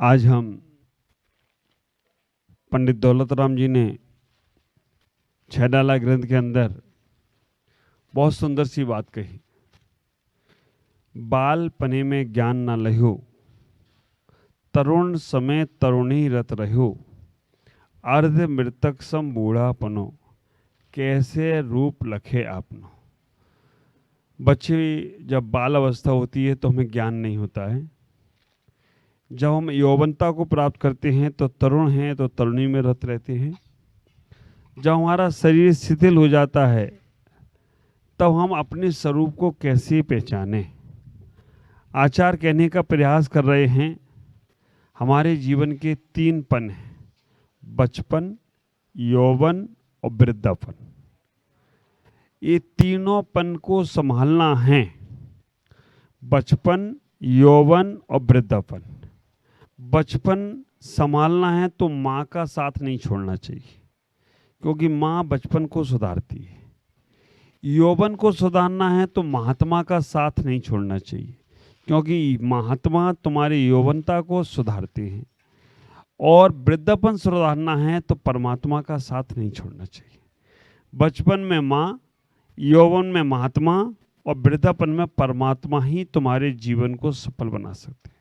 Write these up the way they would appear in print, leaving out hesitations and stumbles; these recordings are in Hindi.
आज हम पंडित दौलत राम जी ने छैडाला ग्रंथ के अंदर बहुत सुंदर सी बात कही। बाल पने में ज्ञान न लहो, तरुण समय तरुणी रत रहो, अर्ध मृतक सम बूढ़ा पनो, कैसे रूप लखे आपनो। बच्चे जब बाल अवस्था होती है तो हमें ज्ञान नहीं होता है। जब हम यौवनता को प्राप्त करते हैं तो तरुण हैं तो तरुणी में रत रहते हैं। जब हमारा शरीर शिथिल हो जाता है तब हम अपने स्वरूप को कैसे पहचानें। आचार्य कहने का प्रयास कर रहे हैं हमारे जीवन के 3 पन हैं, बचपन, यौवन और वृद्धापन। ये तीनों पन को संभालना है, बचपन, यौवन और वृद्धापन। बचपन संभालना है तो माँ का साथ नहीं छोड़ना चाहिए, क्योंकि माँ बचपन को सुधारती है। यौवन को सुधारना है तो महात्मा का साथ नहीं छोड़ना चाहिए, क्योंकि महात्मा तुम्हारी यौवनता को सुधारते हैं। और वृद्धापन सुधारना है तो परमात्मा का साथ नहीं छोड़ना चाहिए। बचपन में माँ, यौवन में महात्मा और वृद्धापन में परमात्मा ही तुम्हारे जीवन को सफल बना सकते हैं।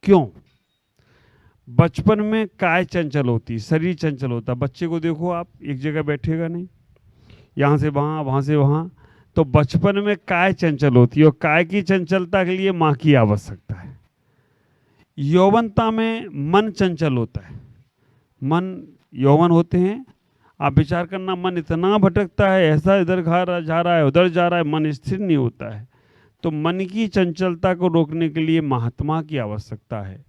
क्यों? बचपन में काय चंचल होती, शरीर चंचल होता। बच्चे को देखो आप, एक जगह बैठेगा नहीं, यहाँ से वहाँ, वहाँ से वहाँ। तो बचपन में काय चंचल होती है और काय की चंचलता के लिए माँ की आवश्यकता है। यौवनता में मन चंचल होता है। मन यौवन होते हैं, आप विचार करना, मन इतना भटकता है, ऐसा इधर जा रहा है, उधर जा रहा है, मन स्थिर नहीं होता है। तो मन की चंचलता को रोकने के लिए महात्मा की आवश्यकता है।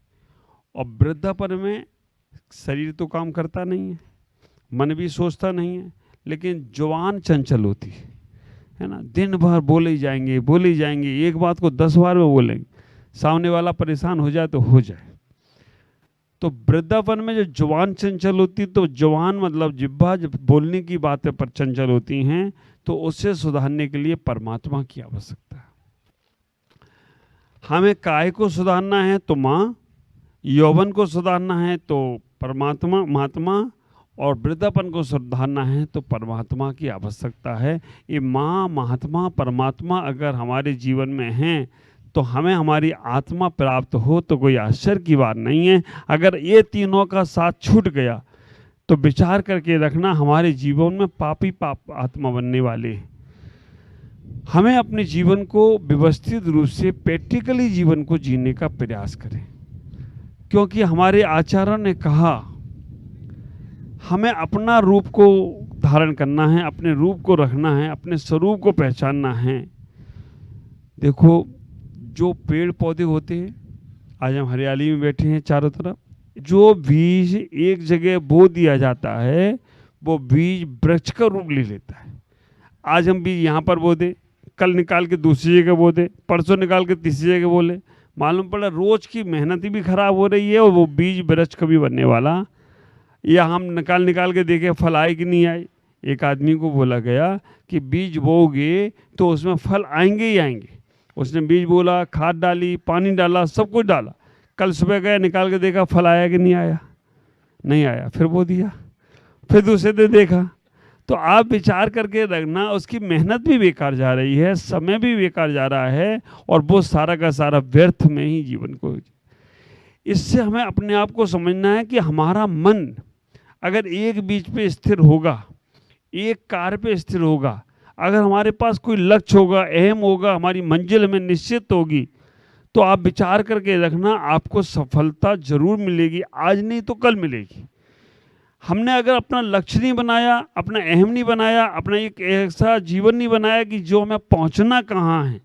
और वृद्धापन में शरीर तो काम करता नहीं है, मन भी सोचता नहीं है, लेकिन जुबान चंचल होती है ना। दिन भर बोले ही जाएंगे, एक बात को 10 बार में बोलेंगे। सामने वाला परेशान हो जाए तो हो जाए। तो वृद्धापन में जो जुबान चंचल होती, तो जुबान मतलब जिह्वा जब बोलने की बातें पर चंचल होती हैं, तो उससे सुधारने के लिए परमात्मा की आवश्यकता है। हमें काय को सुधारना है तो माँ, यौवन को सुधारना है तो परमात्मा महात्मा, और वृद्धापन को सुधारना है तो परमात्मा की आवश्यकता है। ये माँ, महात्मा, परमात्मा अगर हमारे जीवन में हैं तो हमें हमारी आत्मा प्राप्त हो तो कोई आश्चर्य की बात नहीं है। अगर ये तीनों का साथ छूट गया तो विचार करके रखना, हमारे जीवन में पापी पाप आत्मा बनने वाले हैं। हमें अपने जीवन को व्यवस्थित रूप से प्रैक्टिकली जीवन को जीने का प्रयास करें, क्योंकि हमारे आचार्य ने कहा हमें अपना रूप को धारण करना है, अपने रूप को रखना है, अपने स्वरूप को पहचानना है। देखो, जो पेड़ पौधे होते हैं, आज हम हरियाली में बैठे हैं चारों तरफ, जो बीज एक जगह बो दिया जाता है वो बीज वृक्ष का रूप ले लेता है। आज हम बीज यहाँ पर बो दे, कल निकाल के दूसरी जगह बो दे, परसों निकाल के तीसरी जगह बोले, मालूम पड़ा रोज की मेहनत भी खराब हो रही है और वो बीज वृक्ष कभी बनने वाला, या हम निकाल के देखे फल आए कि नहीं आए। एक आदमी को बोला गया कि बीज बोओगे तो उसमें फल आएंगे ही आएंगे। उसने बीज बोला, खाद डाली, पानी डाला, सब कुछ डाला। कल सुबह गया, निकाल के देखा फल आया कि नहीं आया, नहीं आया। फिर बो दिया, फिर दूसरे दिन देखा। तो आप विचार करके रखना, उसकी मेहनत भी बेकार जा रही है, समय भी बेकार जा रहा है, और वो सारा का सारा व्यर्थ में ही जीवन को। इससे हमें अपने आप को समझना है कि हमारा मन अगर एक बीज पे स्थिर होगा, एक कार्य पे स्थिर होगा, अगर हमारे पास कोई लक्ष्य होगा, अहम होगा, हमारी मंजिल हमें निश्चित होगी, तो आप विचार करके रखना, आपको सफलता जरूर मिलेगी। आज नहीं तो कल मिलेगी। हमने अगर अपना लक्ष्य नहीं बनाया, अपना अहम नहीं बनाया, अपना एक ऐसा जीवन नहीं बनाया कि जो हमें पहुंचना कहाँ है,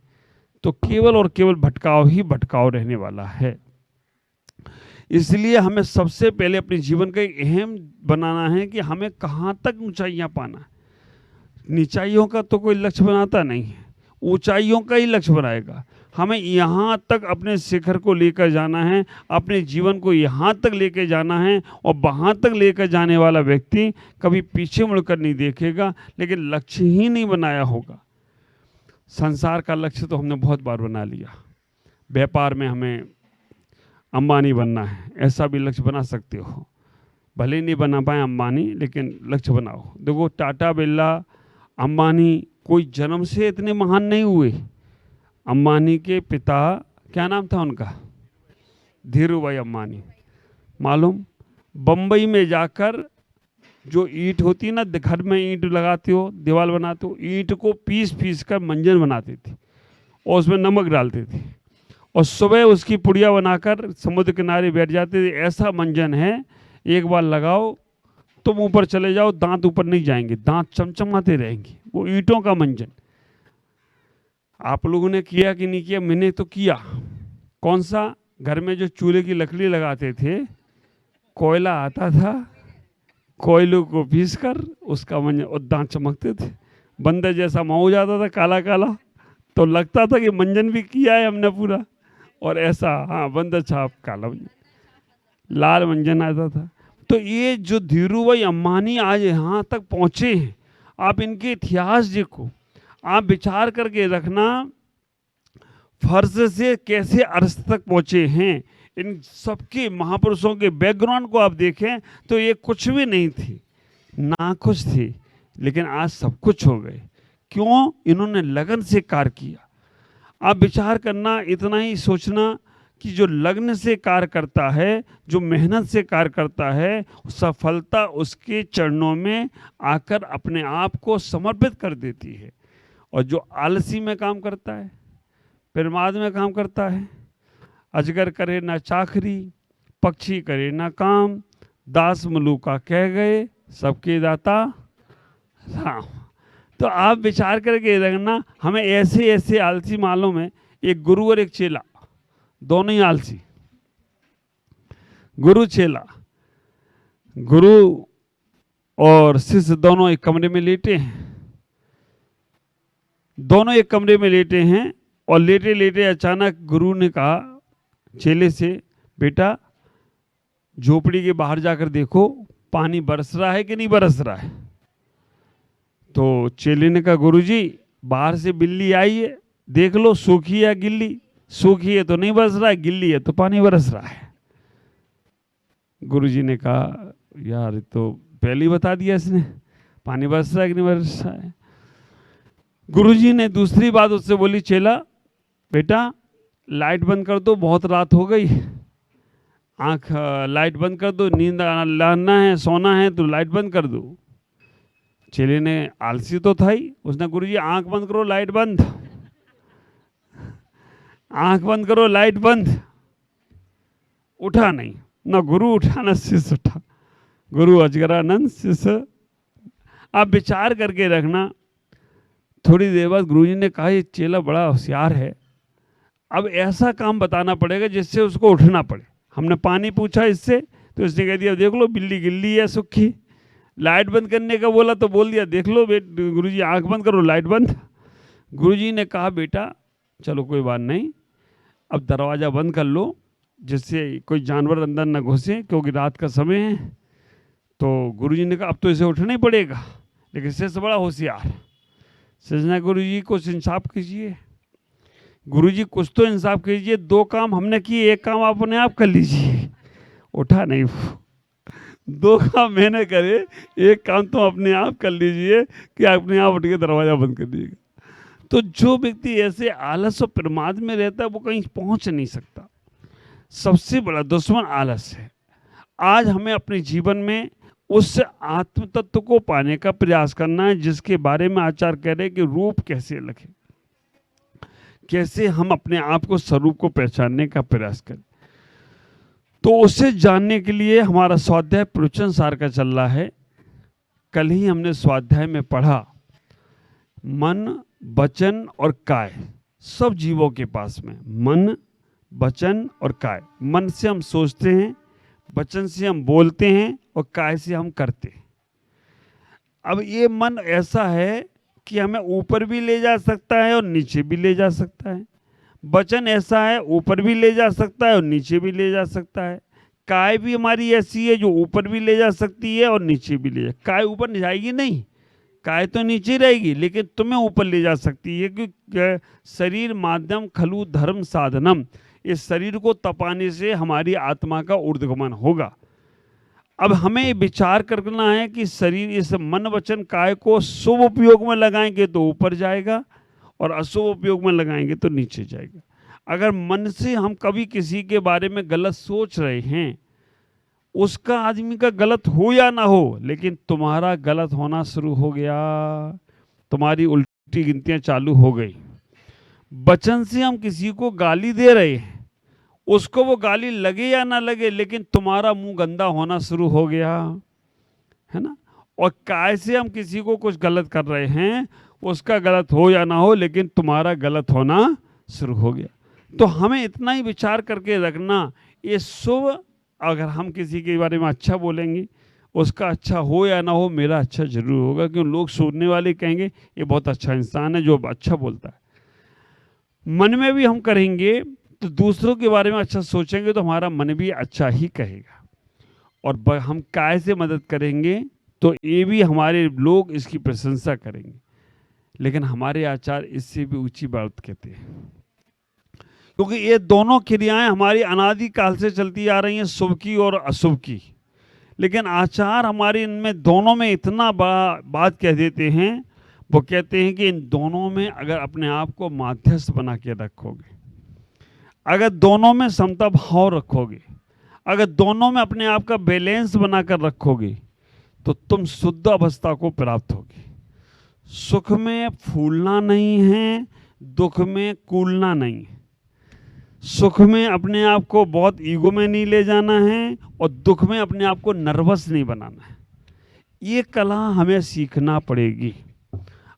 तो केवल और केवल भटकाव ही भटकाव रहने वाला है। इसलिए हमें सबसे पहले अपने जीवन का एक अहम बनाना है कि हमें कहाँ तक ऊंचाइयाँ पाना है। नीचाइयों का तो कोई लक्ष्य बनाता नहीं है, ऊंचाइयों का ही लक्ष्य बनाएगा। हमें यहाँ तक अपने शिखर को लेकर जाना है, अपने जीवन को यहाँ तक लेकर जाना है, और वहाँ तक लेकर जाने वाला व्यक्ति कभी पीछे मुड़कर नहीं देखेगा, लेकिन लक्ष्य ही नहीं बनाया होगा। संसार का लक्ष्य तो हमने बहुत बार बना लिया। व्यापार में हमें अंबानी बनना है, ऐसा भी लक्ष्य बना सकते हो। भले नहीं बना पाए अंबानी, लेकिन लक्ष्य बनाओ। देखो टाटा, बिरला, अंबानी कोई जन्म से इतने महान नहीं हुए। अंबानी के पिता, क्या नाम था उनका? धीरू भाई अंबानी। मालूम, बम्बई में जाकर जो ईंट होती ना, घर में ईंट लगाते हो, दीवार बनाते हो, ईंट को पीस पीस कर मंजन बनाते थे और उसमें नमक डालते थे और सुबह उसकी पुड़िया बनाकर समुद्र किनारे बैठ जाते थे। ऐसा मंजन है, एक बार लगाओ तुम ऊपर चले जाओ, दांत ऊपर नहीं जाएंगे, दांत चमचमाते रहेंगे। वो ईंटों का मंजन। आप लोगों ने किया कि नहीं किया? मैंने तो किया। कौन सा? घर में जो चूल्हे की लकड़ी लगाते थे, कोयला आता था, कोयलों को पीस कर उसका मंजन, और दांत चमकते थे। बंदर जैसा मुंह हो जाता था, काला काला, तो लगता था कि मंजन भी किया है हमने पूरा। और ऐसा, हाँ, बंदर छाप काला मंजन, लाल मंजन आता था। तो ये जो धीरू भाई अंबानी आज यहाँ तक पहुँचे हैं, आप इनके इतिहास देखो, आप विचार करके रखना, फर्श से कैसे अर्श तक पहुँचे हैं। इन सबके महापुरुषों के बैकग्राउंड को आप देखें तो ये कुछ भी नहीं थी, ना कुछ थी, लेकिन आज सब कुछ हो गए। क्यों? इन्होंने लगन से कार्य किया। आप विचार करना, इतना ही सोचना कि जो लगन से कार्य करता है, जो मेहनत से कार्य करता है, सफलता उसके चरणों में आकर अपने आप को समर्पित कर देती है। और जो आलसी में काम करता है, प्रमाद में काम करता है, अजगर करे ना चाकरी, पक्षी करे ना काम, दास मलूका कह गए, सबके दाता राम। तो आप विचार करके रखना, हमें ऐसे ऐसे आलसी मालूम है। एक गुरु और एक चेला, दोनों ही आलसी। गुरु चेला, गुरु और शिष्य दोनों एक कमरे में लेटे हैं। दोनों एक कमरे में लेटे हैं और लेटे लेटे अचानक गुरु ने कहा चेले से, बेटा झोपड़ी के बाहर जाकर देखो पानी बरस रहा है कि नहीं बरस रहा है। तो चेले ने कहा, गुरुजी बाहर से बिल्ली आई है, देख लो सूखी है गिल्ली, सूखी है तो नहीं बरस रहा है, गिल्ली है तो पानी बरस रहा है। गुरुजी ने कहा, यार तो पहले ही बता दिया इसने, पानी बरस रहा है कि नहीं बरस रहा है। गुरुजी ने दूसरी बात उससे बोली, चेला बेटा लाइट बंद कर दो, बहुत रात हो गई, आंख लाइट बंद कर दो, नींद लाना है, सोना है तो लाइट बंद कर दो। चेले ने, आलसी तो था ही, उसने, गुरुजी आंख बंद करो, लाइट बंद, आंख बंद करो, लाइट बंद। उठा नहीं, ना गुरु उठा ना शिष्य उठा। गुरु अजगरानंद, शिष्य। आप विचार करके रखना। थोड़ी देर बाद गुरुजी ने कहा, ये चेला बड़ा होशियार है, अब ऐसा काम बताना पड़ेगा जिससे उसको उठना पड़े। हमने पानी पूछा इससे तो इसने कह दिया, देख लो बिल्ली गिल्ली है सूखी। लाइट बंद करने का बोला तो बोल दिया, देख लो गुरुजी आंख बंद करो, लाइट बंद। गुरुजी ने कहा, बेटा चलो कोई बात नहीं, अब दरवाज़ा बंद कर लो जिससे कोई जानवर अंदर न घुसे, क्योंकि रात का समय है। तो गुरुजी ने कहा, अब तो इसे उठना ही पड़ेगा। लेकिन शिष्य बड़ा होशियार, शिष्य ने, गुरुजी कुछ इंसाफ कीजिए, गुरुजी कुछ तो इंसाफ कीजिए, दो काम हमने किए, एक काम आप अपने आप कर लीजिए। उठा नहीं, दो काम मैंने करे, एक काम तो अपने आप कर लीजिए कि अपने आप उठ के दरवाजा बंद कर दीजिएगा। तो जो व्यक्ति ऐसे आलस और प्रमाद में रहता है वो कहीं पहुंच नहीं सकता। सबसे बड़ा दुश्मन आलस है। आज हमें अपने जीवन में उस आत्म तत्व को पाने का प्रयास करना है जिसके बारे में आचार्य कह रहे हैं कि रूप कैसे लगे, कैसे हम अपने आप को स्वरूप को पहचानने का प्रयास करें। तो उसे जानने के लिए हमारा स्वाध्याय प्रवचन सार का चल रहा है। कल ही हमने स्वाध्याय में पढ़ा, मन, वचन और काय सब जीवों के पास में, मन, वचन और काय। मन से हम सोचते हैं, वचन से हम बोलते हैं और काय से हम करते हैं। अब ये मन ऐसा है कि हमें ऊपर भी ले जा सकता है और नीचे भी ले जा सकता है। वचन ऐसा है, ऊपर भी ले जा सकता है और नीचे भी ले जा सकता है। काय भी हमारी ऐसी है जो ऊपर भी ले जा सकती है और नीचे भी ले जा। काय ऊपर जाएगी नहीं, काय तो नीचे रहेगी, लेकिन तुम्हें ऊपर ले जा सकती है। क्योंकि शरीर माध्यम खलु धर्म साधनम, इस शरीर को तपाने से हमारी आत्मा का ऊर्ध्वगमन होगा। अब हमें विचार करना है कि शरीर, इस मन वचन काय को शुभ उपयोग में लगाएंगे तो ऊपर जाएगा और अशुभ उपयोग में लगाएंगे तो नीचे जाएगा। अगर मन से हम कभी किसी के बारे में गलत सोच रहे हैं, उसका आदमी का गलत हो या ना हो, लेकिन तुम्हारा गलत होना शुरू हो गया, तुम्हारी उल्टी गिनतियां चालू हो गई। वचन से हम किसी को गाली दे रहे हैं, उसको वो गाली लगे या ना लगे, लेकिन तुम्हारा मुंह गंदा होना शुरू हो गया, है ना। और काय से हम किसी को कुछ गलत कर रहे हैं, उसका गलत हो या ना हो, लेकिन तुम्हारा गलत होना शुरू हो गया। तो हमें इतना ही विचार करके रखना, ये शुभ, अगर हम किसी के बारे में अच्छा बोलेंगे, उसका अच्छा हो या ना हो, मेरा अच्छा जरूर होगा, क्योंकि लोग सुनने वाले कहेंगे ये बहुत अच्छा इंसान है जो अच्छा बोलता है। मन में भी हम करेंगे तो दूसरों के बारे में अच्छा सोचेंगे तो हमारा मन भी अच्छा ही कहेगा। और हम काय से मदद करेंगे तो ये भी हमारे लोग इसकी प्रशंसा करेंगे। लेकिन हमारे आचार इससे भी ऊंची बात कहते हैं, क्योंकि ये दोनों क्रियाएं हमारी अनादि काल से चलती आ रही हैं, शुभ की और अशुभ की। लेकिन आचार हमारे इनमें दोनों में इतना बड़ा बात कह देते हैं, वो कहते हैं कि इन दोनों में अगर अपने आप को मध्यस्थ बना के रखोगे, अगर दोनों में समता भाव रखोगे, अगर दोनों में अपने आप का बैलेंस बनाकर रखोगे, तो तुम शुद्ध अवस्था को प्राप्त होगी। सुख में फूलना नहीं है, दुख में कूलना नहीं है। सुख में अपने आप को बहुत ईगो में नहीं ले जाना है, और दुख में अपने आप को नर्वस नहीं बनाना है। ये कला हमें सीखना पड़ेगी।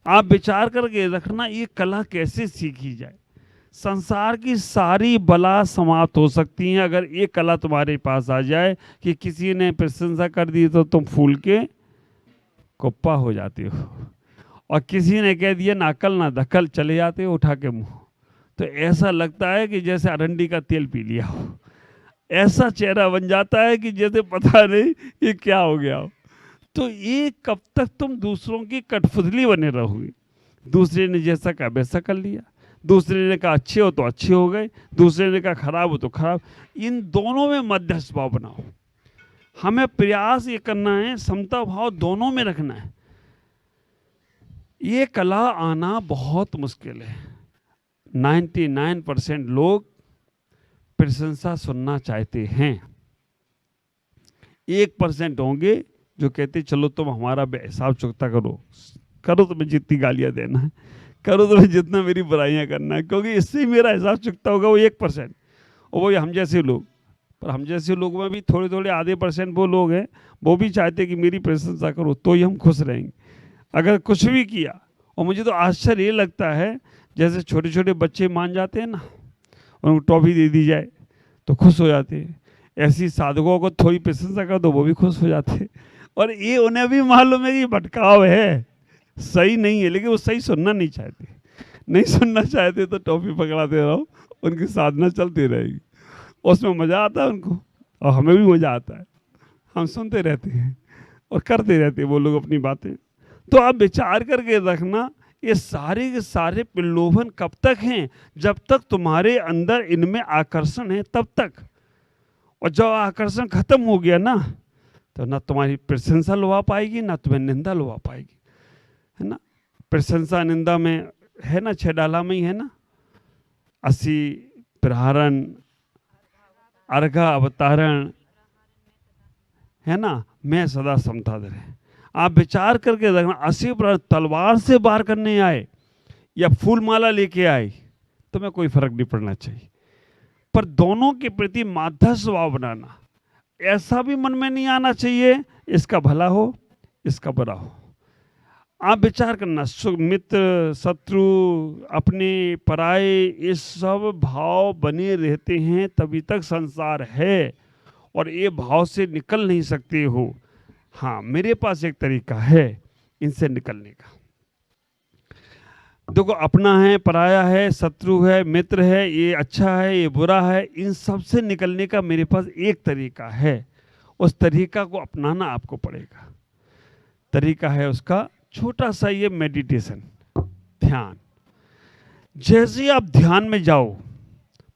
आप विचार करके रखना, ये कला कैसे सीखी जाए। संसार की सारी बला समाप्त हो सकती हैं अगर ये कला तुम्हारे पास आ जाए कि किसी ने प्रशंसा कर दी तो तुम फूल के कुप्पा हो जाते हो, और किसी ने कह दिया नाकल ना धकल, चले जाते हो उठा के मुंह। तो ऐसा लगता है कि जैसे अरंडी का तेल पी लिया हो, ऐसा चेहरा बन जाता है कि जैसे पता नहीं ये क्या हो गया हो। तो ये कब तक तुम दूसरों की कठपुतली बने रहोगे। दूसरे ने जैसा कहा वैसा कर लिया, दूसरे ने कहा अच्छे हो तो अच्छे हो गए, दूसरे ने कहा खराब हो तो खराब। इन दोनों में मध्यस्थ भाव बनाओ। हमें प्रयास ये करना है, समता भाव दोनों में रखना है। ये कला आना बहुत मुश्किल है। 99% लोग प्रशंसा सुनना चाहते हैं। 1% होंगे जो कहते चलो तुम हमारा हिसाब चुकता करो, करो तुम्हें जितनी गालियां देना है, करो तुम्हें जितना मेरी बुराइयां करना है, क्योंकि इससे ही मेरा हिसाब चुकता होगा। वो 1%, और वो हम जैसे लोग। पर हम जैसे लोगों में भी थोड़े थोड़े आधे % वो लोग हैं, वो भी चाहते कि मेरी प्रशंसा करो तो ही हम खुश रहेंगे। अगर कुछ भी किया, और मुझे तो आश्चर्य ये लगता है, जैसे छोटे छोटे बच्चे मान जाते हैं ना, उनको टॉफी दे दी जाए तो खुश हो जाते हैं, ऐसी साधकों को थोड़ी प्रशंसा कर दो वो भी खुश हो जाते हैं। और ये उन्हें भी मालूम है कि भटकाव है, सही नहीं है, लेकिन वो सही सुनना नहीं चाहते। नहीं सुनना चाहते तो टॉफी पकड़ाते रहो, उनकी साधना चलती रहेगी। उसमें मज़ा आता है उनको, और हमें भी मज़ा आता है। हम सुनते रहते हैं और करते रहते हैं वो लोग अपनी बातें। तो आप विचार करके रखना, ये सारे के सारे प्रलोभन कब तक हैं? जब तक तुम्हारे अंदर इनमें आकर्षण है तब तक। और जब आकर्षण खत्म हो गया ना, तो ना तुम्हारी प्रशंसा लुभा पाएगी, ना तुम्हें निंदा लुभा पाएगी, है ना। प्रशंसा निंदा में है ना, 6 डाला में ही है ना, 80 प्रहारण, अर्घा अवतारण, है ना, मैं सदा समता धरे। आप विचार करके रखना, 80 प्रहारण तलवार से वार करने आए या फूल माला लेके आए, तुम्हें कोई फर्क नहीं पड़ना चाहिए। पर दोनों के प्रति माध्यस्थ भाव बनाना, ऐसा भी मन में नहीं आना चाहिए इसका भला हो इसका बुरा हो। आप विचार करना, मित्र शत्रु अपने पराए, ये सब भाव बने रहते हैं तभी तक संसार है, और ये भाव से निकल नहीं सकते हो। हाँ, मेरे पास एक तरीका है इनसे निकलने का। देखो, अपना है, पराया है, शत्रु है, मित्र है, ये अच्छा है, ये बुरा है, इन सब से निकलने का मेरे पास एक तरीका है। उस तरीका को अपनाना आपको पड़ेगा। तरीका है उसका छोटा सा ये मेडिटेशन, ध्यान। जैसे आप ध्यान में जाओ,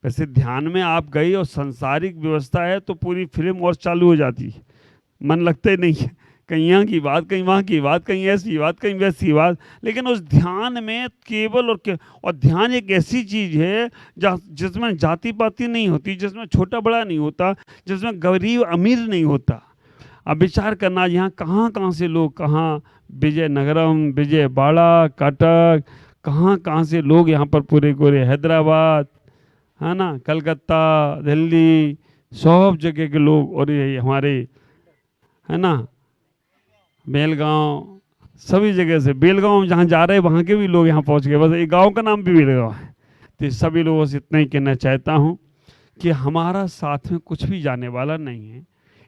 वैसे ध्यान में आप गई और सांसारिक व्यवस्था है तो पूरी फिल्म और चालू हो जाती है, मन लगता ही नहीं है, कहीं यहाँ की बात, कहीं वहाँ की बात, कहीं ऐसी बात, कहीं वैसी बात। लेकिन उस ध्यान में केवल और ध्यान एक ऐसी चीज़ है जिसमें जाति पाति नहीं होती, जिसमें छोटा बड़ा नहीं होता, जिसमें गरीब अमीर नहीं होता। अब विचार करना, यहाँ कहाँ कहाँ से लोग, कहाँ विजयनगरम, विजयवाड़ा, कटक, कहाँ कहाँ से लोग यहाँ पर पूरे पूरे हैदराबाद, है ना, कलकत्ता, दिल्ली, सब जगह के लोग, और ये हमारे, है ना, बेलगांव, सभी जगह से, बेलगांव जहाँ जा रहे हैं वहाँ के भी लोग यहाँ पहुँच गए। बस एक गांव का नाम भी बेलगांव है। तो सभी लोगों से इतना ही कहना चाहता हूँ कि हमारा साथ में कुछ भी जाने वाला नहीं है,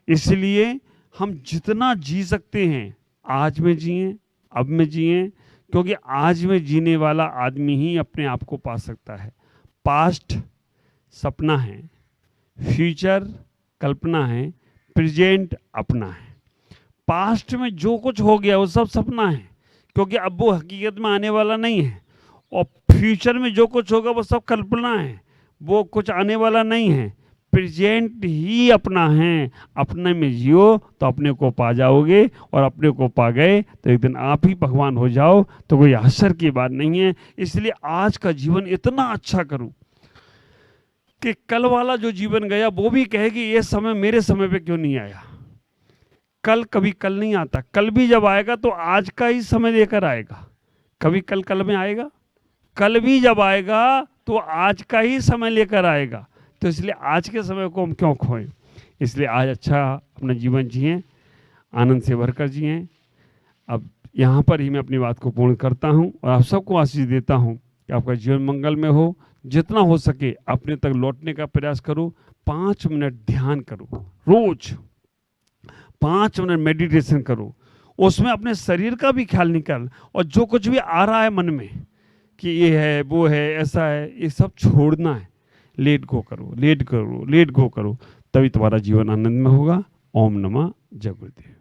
इसलिए हम जितना जी सकते हैं आज में जिएं, अब में जिएं, क्योंकि आज में जीने वाला आदमी ही अपने आप को पा सकता है। पास्ट सपना है, फ्यूचर कल्पना है, प्रेजेंट अपना है। पास्ट में जो कुछ हो गया वो सब सपना है, क्योंकि अब वो हकीकत में आने वाला नहीं है। और फ्यूचर में जो कुछ होगा वो सब कल्पना है, वो कुछ आने वाला नहीं है। प्रेजेंट ही अपना है, अपने में जियो तो अपने को पा जाओगे, और अपने को पा गए तो एक दिन आप ही भगवान हो जाओ, तो कोई आश्चर्य की बात नहीं है। इसलिए आज का जीवन इतना अच्छा करूं कि कल वाला जो जीवन गया वो भी कहे कि ये समय मेरे समय पे क्यों नहीं आया। कल कभी कल नहीं आता, कल भी जब आएगा तो आज का ही समय लेकर आएगा। कभी कल कल में आएगा, कल भी जब आएगा तो आज का ही समय लेकर आएगा। तो इसलिए आज के समय को हम क्यों खोएं। इसलिए आज अच्छा अपना जीवन जिएं, आनंद से भरकर जिएं। अब यहाँ पर ही मैं अपनी बात को पूर्ण करता हूँ और आप सबको आशीष देता हूँ कि आपका जीवन मंगल में हो। जितना हो सके अपने तक लौटने का प्रयास करो। 5 मिनट ध्यान करो, रोज 5 मिनट मेडिटेशन करो, उसमें अपने शरीर का भी ख्याल निकाल, और जो कुछ भी आ रहा है मन में कि ये है वो है ऐसा है, ये सब छोड़ना है। लेट गो करो, लेट करो, लेट गो करो, तभी तुम्हारा जीवन आनंद में होगा। ओम नमः जय गुरुदेव।